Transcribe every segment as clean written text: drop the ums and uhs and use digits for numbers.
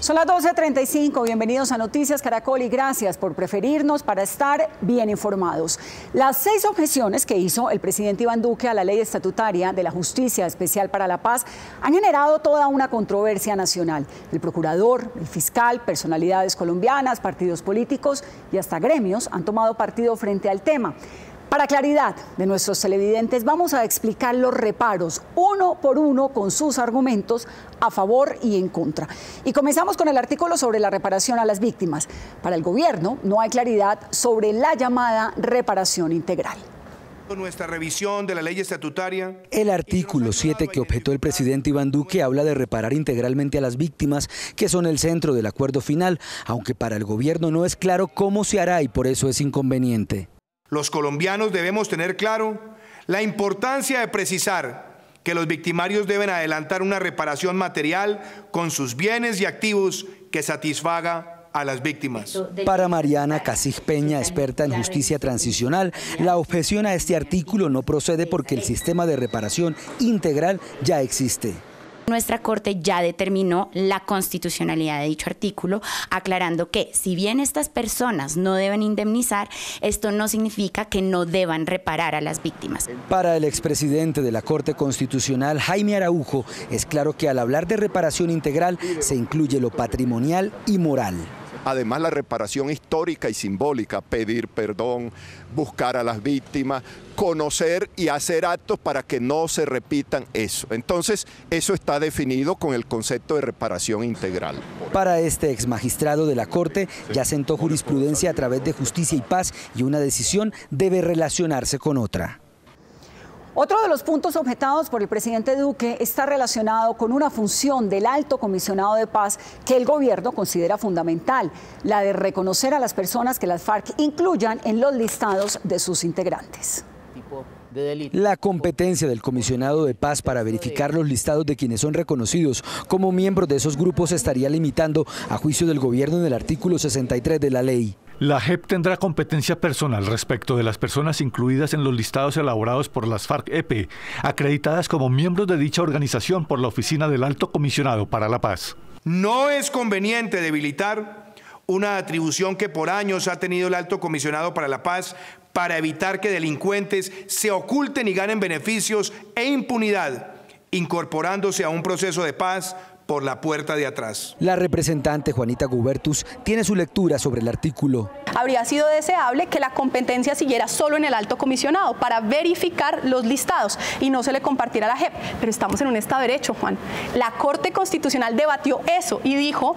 Son las 12:35, bienvenidos a Noticias Caracol y gracias por preferirnos para estar bien informados. Las 6 objeciones que hizo el presidente Iván Duque a la ley estatutaria de la Justicia Especial para la Paz han generado toda una controversia nacional. El procurador, el fiscal, personalidades colombianas, partidos políticos y hasta gremios han tomado partido frente al tema. Para claridad de nuestros televidentes, vamos a explicar los reparos uno por uno con sus argumentos a favor y en contra. Y comenzamos con el artículo sobre la reparación a las víctimas. Para el gobierno no hay claridad sobre la llamada reparación integral. Nuestra revisión de la ley estatutaria. El artículo 7 que objetó el presidente Iván Duque habla de reparar integralmente a las víctimas, que son el centro del acuerdo final, aunque para el gobierno no es claro cómo se hará y por eso es inconveniente. Los colombianos debemos tener claro la importancia de precisar que los victimarios deben adelantar una reparación material con sus bienes y activos que satisfaga a las víctimas. Para Mariana Casig Peña, experta en justicia transicional, la objeción a este artículo no procede porque el sistema de reparación integral ya existe. Nuestra Corte ya determinó la constitucionalidad de dicho artículo, aclarando que si bien estas personas no deben indemnizar, esto no significa que no deban reparar a las víctimas. Para el expresidente de la Corte Constitucional, Jaime Araujo, es claro que al hablar de reparación integral se incluye lo patrimonial y moral. Además, la reparación histórica y simbólica, pedir perdón, buscar a las víctimas, conocer y hacer actos para que no se repitan eso. Entonces, eso está definido con el concepto de reparación integral. Para este exmagistrado de la Corte, ya sentó jurisprudencia a través de Justicia y Paz y una decisión debe relacionarse con otra. Otro de los puntos objetados por el presidente Duque está relacionado con una función del Alto Comisionado de Paz que el gobierno considera fundamental, la de reconocer a las personas que las FARC incluyan en los listados de sus integrantes. La competencia del Comisionado de Paz para verificar los listados de quienes son reconocidos como miembros de esos grupos se estaría limitando a juicio del gobierno en el artículo 63 de la ley. La JEP tendrá competencia personal respecto de las personas incluidas en los listados elaborados por las FARC-EP, acreditadas como miembros de dicha organización por la Oficina del Alto Comisionado para la Paz. No es conveniente debilitar una atribución que por años ha tenido el Alto Comisionado para la Paz para evitar que delincuentes se oculten y ganen beneficios e impunidad, incorporándose a un proceso de paz por la puerta de atrás. La representante Juanita Gubertus tiene su lectura sobre el artículo. Habría sido deseable que la competencia siguiera solo en el Alto Comisionado para verificar los listados y no se le compartiera a la JEP. Pero estamos en un Estado de Derecho, Juan. La Corte Constitucional debatió eso y dijo: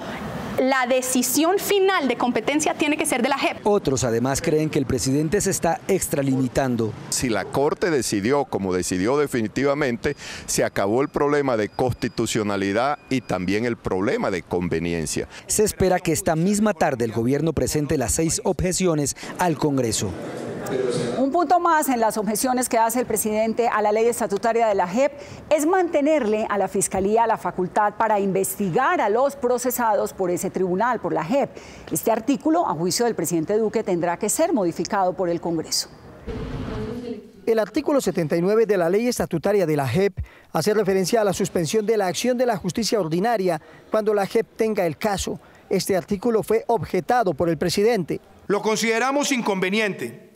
la decisión final de competencia tiene que ser de la JEP. Otros además creen que el presidente se está extralimitando. Si la Corte decidió, como decidió definitivamente, se acabó el problema de constitucionalidad y también el problema de conveniencia. Se espera que esta misma tarde el gobierno presente las 6 objeciones al Congreso. Un punto más en las objeciones que hace el presidente a la ley estatutaria de la JEP es mantenerle a la Fiscalía la facultad para investigar a los procesados por ese tribunal, por la JEP. Este artículo, a juicio del presidente Duque, tendrá que ser modificado por el Congreso. El artículo 79 de la ley estatutaria de la JEP hace referencia a la suspensión de la acción de la justicia ordinaria cuando la JEP tenga el caso. Este artículo fue objetado por el presidente. Lo consideramos inconveniente,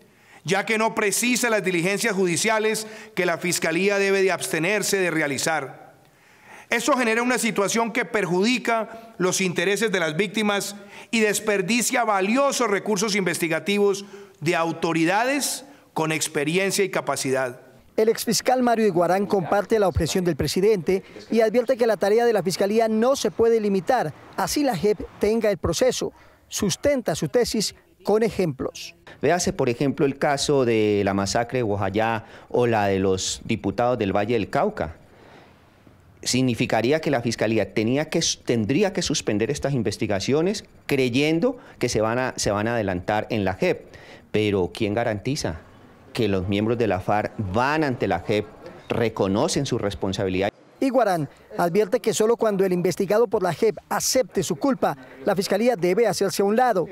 ya que no precisa las diligencias judiciales que la Fiscalía debe de abstenerse de realizar. Esto genera una situación que perjudica los intereses de las víctimas y desperdicia valiosos recursos investigativos de autoridades con experiencia y capacidad. El exfiscal Mario Iguarán comparte la objeción del presidente y advierte que la tarea de la Fiscalía no se puede limitar, así la JEP tenga el proceso. Sustenta su tesis con ejemplos. Véase, por ejemplo, el caso de la masacre de Bojayá o la de los diputados del Valle del Cauca. Significaría que la Fiscalía tendría que suspender estas investigaciones creyendo que se van a adelantar en la JEP. Pero ¿quién garantiza que los miembros de la FARC van ante la JEP, reconocen su responsabilidad? Iguarán advierte que solo cuando el investigado por la JEP acepte su culpa, la Fiscalía debe hacerse a un lado.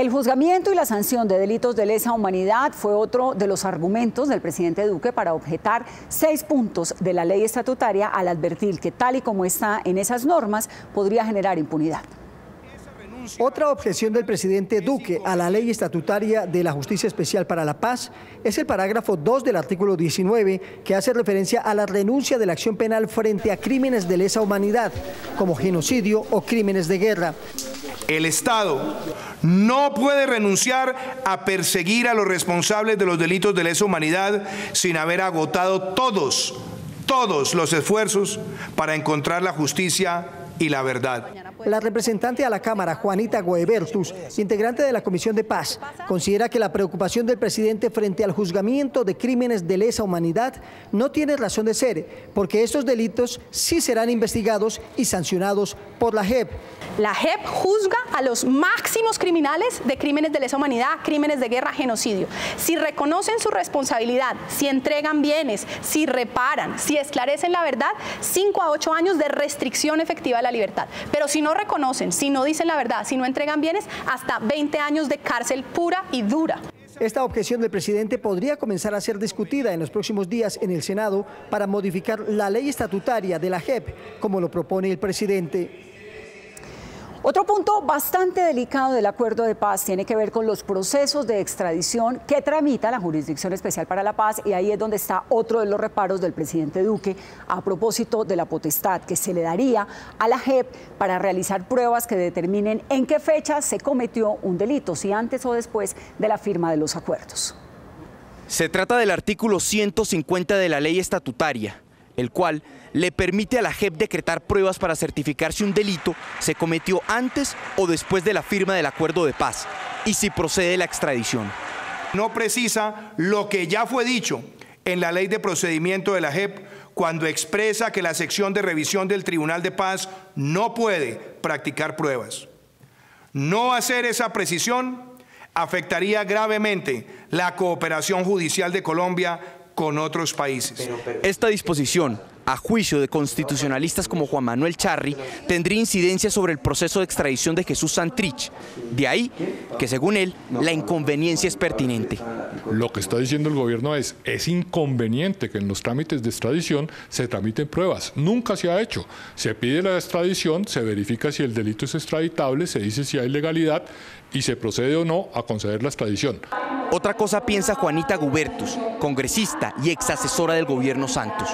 El juzgamiento y la sanción de delitos de lesa humanidad fue otro de los argumentos del presidente Duque para objetar 6 puntos de la ley estatutaria al advertir que tal y como está en esas normas podría generar impunidad. Otra objeción del presidente Duque a la ley estatutaria de la Justicia Especial para la Paz es el parágrafo 2 del artículo 19, que hace referencia a la renuncia de la acción penal frente a crímenes de lesa humanidad, como genocidio o crímenes de guerra. El Estado no puede renunciar a perseguir a los responsables de los delitos de lesa humanidad sin haber agotado todos los esfuerzos para encontrar la justicia y la verdad. La representante a la Cámara, Juanita Goebertus, integrante de la Comisión de Paz, considera que la preocupación del presidente frente al juzgamiento de crímenes de lesa humanidad no tiene razón de ser, porque estos delitos sí serán investigados y sancionados por la JEP. La JEP juzga a los máximos criminales de crímenes de lesa humanidad, crímenes de guerra, genocidio. Si reconocen su responsabilidad, si entregan bienes, si reparan, si esclarecen la verdad, 5 a 8 años de restricción efectiva de la libertad. Pero si no reconocen, si no dicen la verdad, si no entregan bienes, hasta 20 años de cárcel pura y dura. Esta objeción del presidente podría comenzar a ser discutida en los próximos días en el Senado para modificar la ley estatutaria de la JEP, como lo propone el presidente. Otro punto bastante delicado del acuerdo de paz tiene que ver con los procesos de extradición que tramita la Jurisdicción Especial para la Paz, y ahí es donde está otro de los reparos del presidente Duque a propósito de la potestad que se le daría a la JEP para realizar pruebas que determinen en qué fecha se cometió un delito, si antes o después de la firma de los acuerdos. Se trata del artículo 150 de la ley estatutaria, el cual le permite a la JEP decretar pruebas para certificar si un delito se cometió antes o después de la firma del acuerdo de paz y si procede la extradición. No precisa lo que ya fue dicho en la ley de procedimiento de la JEP cuando expresa que la sección de revisión del Tribunal de Paz no puede practicar pruebas. No hacer esa precisión afectaría gravemente la cooperación judicial de Colombia con otros países. Esta disposición, a juicio de constitucionalistas como Juan Manuel Charri, tendría incidencia sobre el proceso de extradición de Jesús Santrich. De ahí que, según él, la inconveniencia es pertinente. Lo que está diciendo el gobierno es inconveniente que en los trámites de extradición se tramiten pruebas. Nunca se ha hecho. Se pide la extradición, se verifica si el delito es extraditable, se dice si hay legalidad y se procede o no a conceder la extradición. Otra cosa piensa Juanita Goebertus, congresista y ex asesora del gobierno Santos.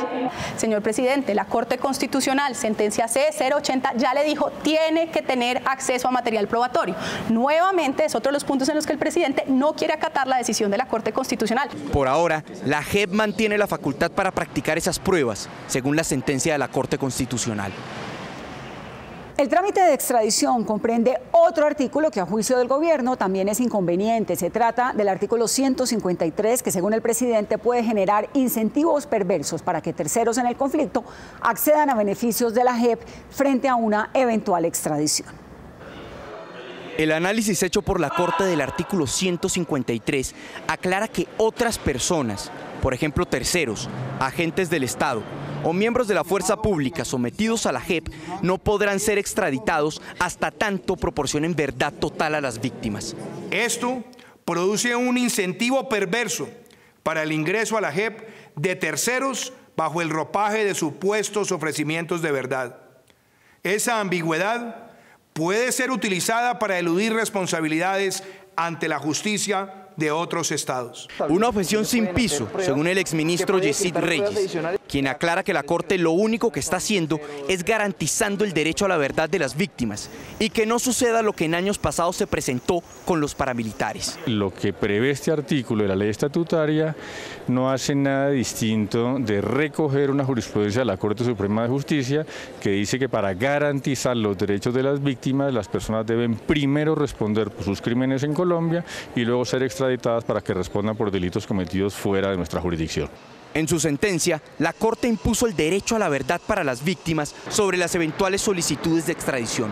Señor presidente, la Corte Constitucional, sentencia C-080, ya le dijo, tiene que tener acceso a material probatorio. Nuevamente es otro de los puntos en los que el presidente no quiere acatar la decisión de la Corte Constitucional. Por ahora, la JEP mantiene la facultad para practicar esas pruebas, según la sentencia de la Corte Constitucional. El trámite de extradición comprende otro artículo que a juicio del gobierno también es inconveniente. Se trata del artículo 153, que según el presidente puede generar incentivos perversos para que terceros en el conflicto accedan a beneficios de la JEP frente a una eventual extradición. El análisis hecho por la Corte del artículo 153 aclara que otras personas, por ejemplo terceros, agentes del Estado o miembros de la fuerza pública sometidos a la JEP, no podrán ser extraditados hasta tanto proporcionen verdad total a las víctimas. Esto produce un incentivo perverso para el ingreso a la JEP de terceros bajo el ropaje de supuestos ofrecimientos de verdad. Esa ambigüedad puede ser utilizada para eludir responsabilidades ante la justicia de otros estados. Una objeción sin piso, según el exministro Yesid Reyes, quien aclara que la Corte lo único que está haciendo es garantizando el derecho a la verdad de las víctimas y que no suceda lo que en años pasados se presentó con los paramilitares. Lo que prevé este artículo de la ley estatutaria no hace nada distinto de recoger una jurisprudencia de la Corte Suprema de Justicia que dice que para garantizar los derechos de las víctimas, las personas deben primero responder por sus crímenes en Colombia y luego ser extraditadas para que respondan por delitos cometidos fuera de nuestra jurisdicción. En su sentencia, la Corte impuso el derecho a la verdad para las víctimas sobre las eventuales solicitudes de extradición.